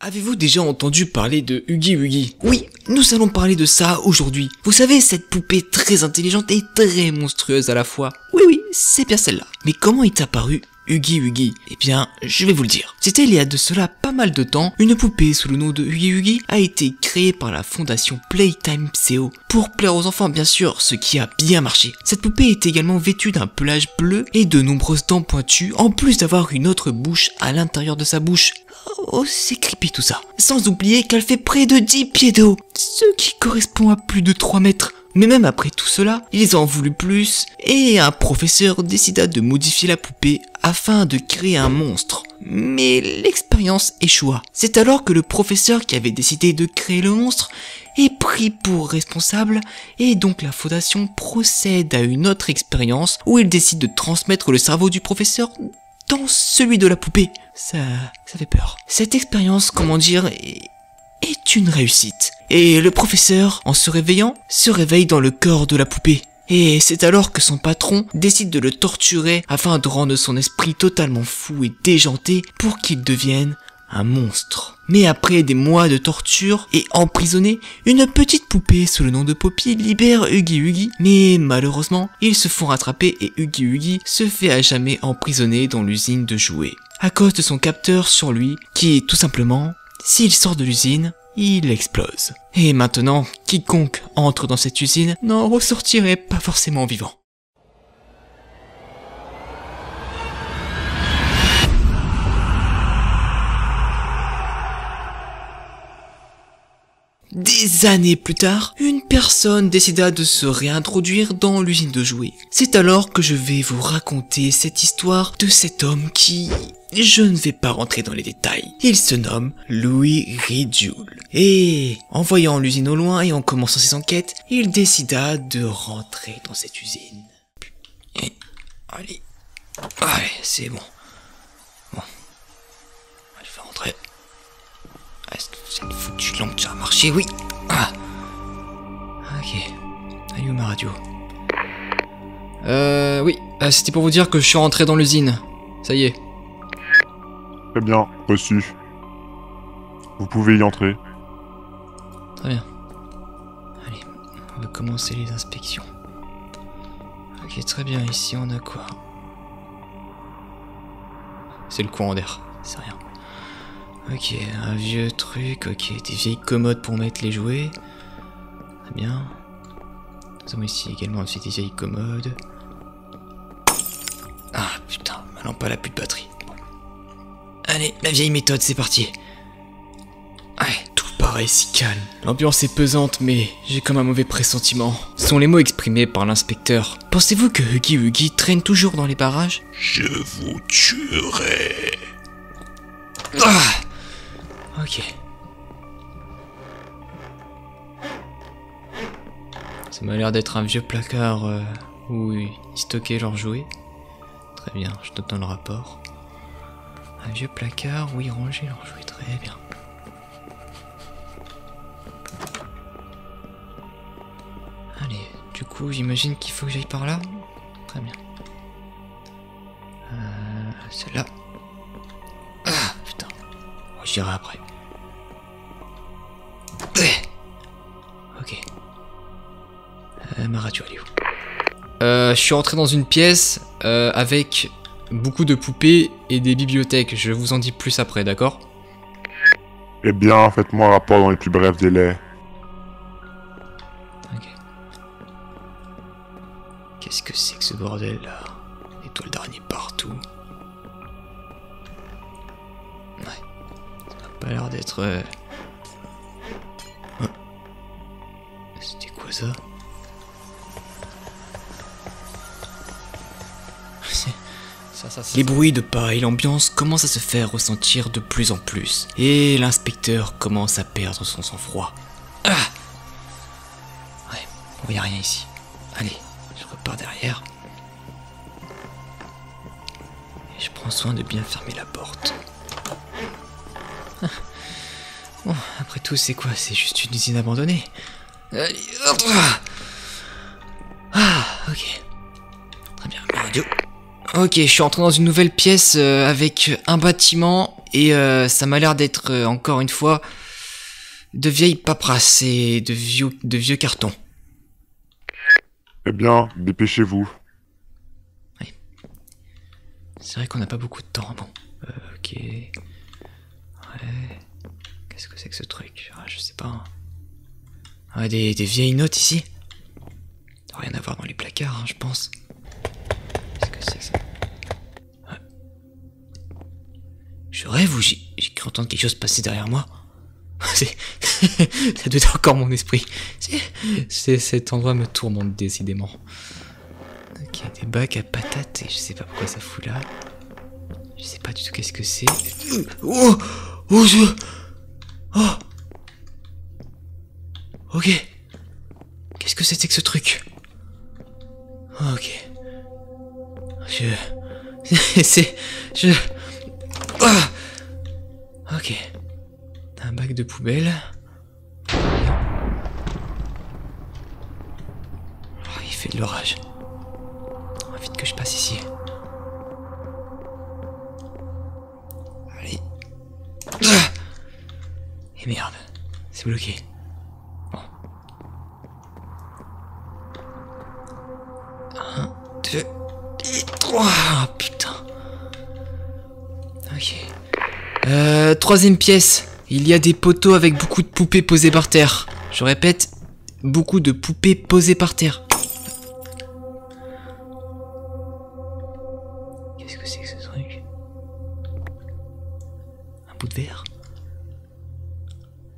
Avez-vous déjà entendu parler de Huggy Wuggy? Oui, nous allons parler de ça aujourd'hui. Vous savez, cette poupée très intelligente et très monstrueuse à la fois. Oui, c'est bien celle-là. Mais comment est apparu Huggy Wuggy? Eh bien, je vais vous le dire. C'était il y a de cela pas mal de temps, une poupée sous le nom de Huggy Wuggy a été créée par la fondation Playtime CO. Pour plaire aux enfants bien sûr, ce qui a bien marché. Cette poupée est également vêtue d'un pelage bleu et de nombreuses dents pointues, en plus d'avoir une autre bouche à l'intérieur de sa bouche. Oh, c'est creepy tout ça. Sans oublier qu'elle fait près de 10 pieds de haut, ce qui correspond à plus de 3 mètres. Mais même après tout cela, ils en voulaient plus, et un professeur décida de modifier la poupée afin de créer un monstre. Mais l'expérience échoua. C'est alors que le professeur qui avait décidé de créer le monstre est pris pour responsable, et donc la fondation procède à une autre expérience où il décide de transmettre le cerveau du professeur dans celui de la poupée. Ça fait peur. Cette expérience, comment dire, est une réussite. Et le professeur, en se réveillant, se réveille dans le corps de la poupée. Et c'est alors que son patron décide de le torturer afin de rendre son esprit totalement fou et déjanté pour qu'il devienne un monstre. Mais après des mois de torture et emprisonné, une petite poupée sous le nom de Poppy libère Huggy Wuggy, mais malheureusement, ils se font rattraper et Huggy Wuggy se fait à jamais emprisonner dans l'usine de jouets. À cause de son capteur sur lui, qui tout simplement, s'il sort de l'usine, il explose. Et maintenant, quiconque entre dans cette usine n'en ressortirait pas forcément vivant. Des années plus tard, une personne décida de se réintroduire dans l'usine de jouets. C'est alors que je vais vous raconter cette histoire de cet homme qui... Je ne vais pas rentrer dans les détails. Il se nomme Louis Ridjoul. Et en voyant l'usine au loin et en commençant ses enquêtes, il décida de rentrer dans cette usine. Et... Allez, c'est bon. Je vais rentrer. Est-ce que cette foutue lampe ça a marché? Oui. Ok. Elle est où ma radio? Oui. C'était pour vous dire que je suis rentré dans l'usine. Ça y est. Très bien, reçu. Vous pouvez y entrer. Très bien. Allez, on va commencer les inspections. Ok, très bien. Ici, on a quoi? C'est le courant d'air. C'est rien. Ok, un vieux truc, ok, des vieilles commodes pour mettre les jouets. Très bien. Nous avons ici également aussi des vieilles commodes. Ah putain, ma lampe elle a plus de batterie. Bon. Allez, la vieille méthode, c'est parti. Ouais, tout paraît si calme. L'ambiance est pesante, mais j'ai comme un mauvais pressentiment. Ce sont les mots exprimés par l'inspecteur. Pensez-vous que Huggy Wuggy traîne toujours dans les barrages? Je vous tuerai. Ok. Ça m'a l'air d'être un vieux placard où ils stockaient leurs jouets. Très bien, je note dans le rapport. Un vieux placard où ils rangeaient leurs jouets. Très bien. Allez, du coup, j'imagine qu'il faut que j'aille par là. Très bien. Celle-là. Ah, putain. Oh, j'irai après. Ok. Ma radio, elle est où? Je suis rentré dans une pièce avec beaucoup de poupées et des bibliothèques. Je vous en dis plus après, d'accord? Eh bien, faites-moi un rapport dans les plus brefs délais. Ok. Qu'est-ce que c'est que ce bordel là? Des toiles d'araignée partout. Ouais. Ça n'a pas l'air d'être... C'était quoi ça? Les bruits de pas et l'ambiance commencent à se faire ressentir de plus en plus. Et l'inspecteur commence à perdre son sang-froid. Ouais, bon, y a rien ici. Allez, je repars derrière. Et je prends soin de bien fermer la porte. Bon, après tout, c'est quoi? C'est juste une usine abandonnée. Allez, hop. Ok. Très bien, ma radio. Ok, je suis entré dans une nouvelle pièce avec un bâtiment Et ça m'a l'air d'être, encore une fois, de vieilles paperasses et de vieux cartons. Eh bien, dépêchez-vous. Oui. C'est vrai qu'on n'a pas beaucoup de temps. Bon, ok. Ouais. Qu'est-ce que c'est que ce truc? Ah, je sais pas. Ah, des vieilles notes ici. Rien à voir dans les placards, hein, je pense. Qu'est-ce que c'est que ça? Ouais. Je rêve ou j'ai cru entendre quelque chose passer derrière moi? Ça doit être encore mon esprit. Cet endroit me tourmente décidément. Ok, des bacs à patates et je sais pas pourquoi ça fout là. Je sais pas du tout qu'est-ce que c'est. Oh, oh, oh. Ok. Qu'est-ce que c'était que ce truc? Ok. Ah. Ok. Un bac de poubelle. Oh, il fait de l'orage. Oh, vite que je passe ici. Allez. Ah. Et merde. C'est bloqué. Bon. 1, 2, et 3. Oh, putain. Ok. Troisième pièce. Il y a des poteaux avec beaucoup de poupées posées par terre. Je répète, beaucoup de poupées posées par terre. Qu'est-ce que c'est que ce truc? Un bout de verre?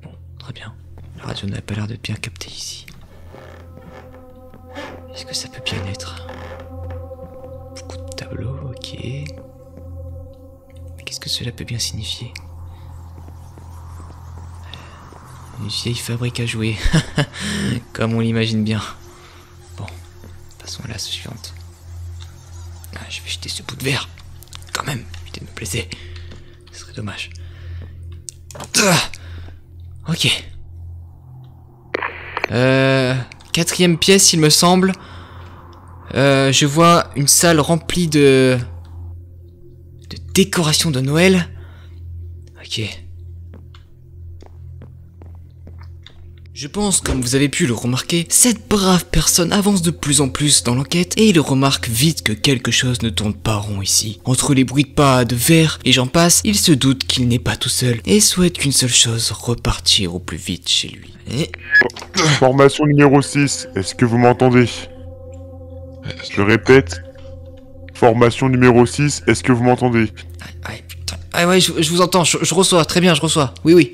Bon, très bien. La radio n'a pas l'air de bien capter ici. Est-ce que ça peut bien être? Beaucoup de tableaux, ok. Mais qu'est-ce que cela peut bien signifier? Une vieille fabrique à jouer, comme on l'imagine bien. Bon, passons à la suivante. Ah, je vais jeter ce bout de verre. Quand même, putain, me plaisait. Ce serait dommage. Ah, ok. Quatrième pièce, il me semble. Je vois une salle remplie de décorations de Noël. Ok. Je pense, comme vous avez pu le remarquer, cette brave personne avance de plus en plus dans l'enquête et il remarque vite que quelque chose ne tourne pas rond ici. Entre les bruits de pas, de verre et j'en passe, il se doute qu'il n'est pas tout seul et souhaite qu'une seule chose, repartir au plus vite chez lui. Et... Formation numéro 6, est-ce que vous m'entendez? Je répète, formation numéro 6, est-ce que vous m'entendez? Ah, putain. Ah ouais, je vous entends, je reçois, très bien, je reçois, oui, oui.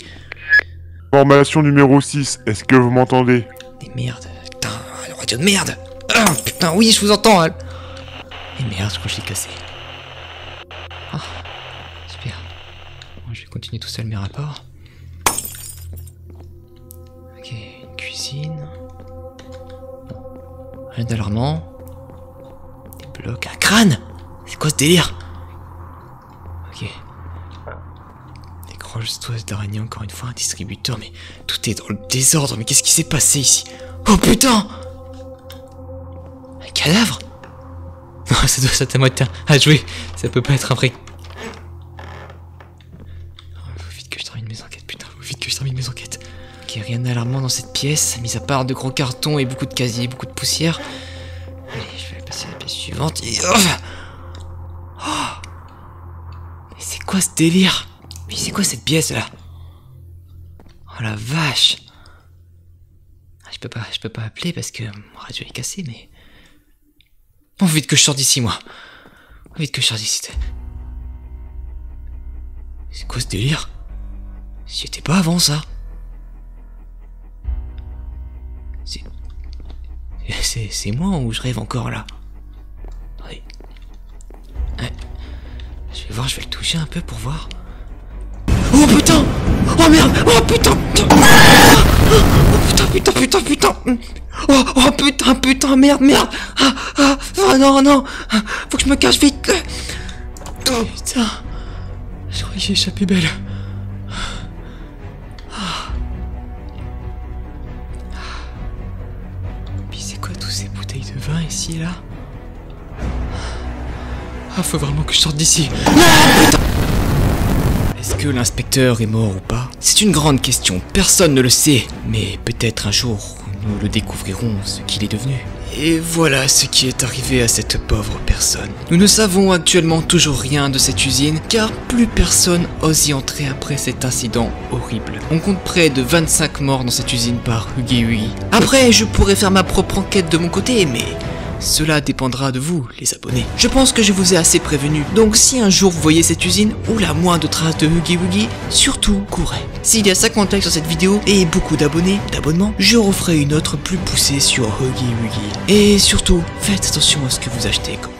Formation numéro 6, est-ce que vous m'entendez? Mais merde, putain, le radio de merde. Ah, putain, oui, je vous entends. Hein. Et merde, je crois que je l'ai cassé. Ah, super. Bon, je vais continuer tout seul mes rapports. Ok, une cuisine. Bon, rien d'alarmant. Des blocs, un crâne. C'est quoi ce délire? Ok. Toises d'araignée, encore une fois, un distributeur, mais tout est dans le désordre, mais qu'est-ce qui s'est passé ici? Oh putain! Un cadavre? Non, ça doit être à moi à jouer, ça peut pas être un vrai. Faut vite que je termine mes enquêtes, putain, faut vite que je termine mes enquêtes. Ok, rien d'alarmant dans cette pièce, mis à part de gros cartons et beaucoup de casiers, beaucoup de poussière. Allez, je vais passer à la pièce suivante et... Oh! Mais c'est quoi ce délire? Mais c'est quoi cette pièce là? Oh la vache! Je peux pas appeler parce que mon radio est cassé, mais... Bon, vite que je sors d'ici, moi. Vite que je sors d'ici. C'est quoi ce délire? J'y étais pas avant, ça. C'est moi ou je rêve encore, là? Oui. Ouais. Je vais voir, je vais le toucher un peu pour voir. Oh putain! Oh merde! Oh putain! Oh putain! Oh putain! Merde! Oh non! Faut que je me cache vite! Oh putain! Je croyais que j'ai échappé belle. Puis c'est quoi tous ces bouteilles de vin ici là? Ah, faut vraiment que je sorte d'ici. Non, putain! Est-ce que l'inspecteur est mort ou pas? C'est une grande question, personne ne le sait. Mais peut-être un jour, nous le découvrirons ce qu'il est devenu. Et voilà ce qui est arrivé à cette pauvre personne. Nous ne savons actuellement toujours rien de cette usine, car plus personne ose y entrer après cet incident horrible. On compte près de 25 morts dans cette usine par Huggy Wuggy. Après, je pourrais faire ma propre enquête de mon côté, mais cela dépendra de vous, les abonnés. Je pense que je vous ai assez prévenu, donc si un jour vous voyez cette usine ou la moindre trace de Huggy Wuggy, surtout courez. S'il y a 50 likes sur cette vidéo et beaucoup d'abonnements, je referai une autre plus poussée sur Huggy Wuggy. Et surtout, faites attention à ce que vous achetez comme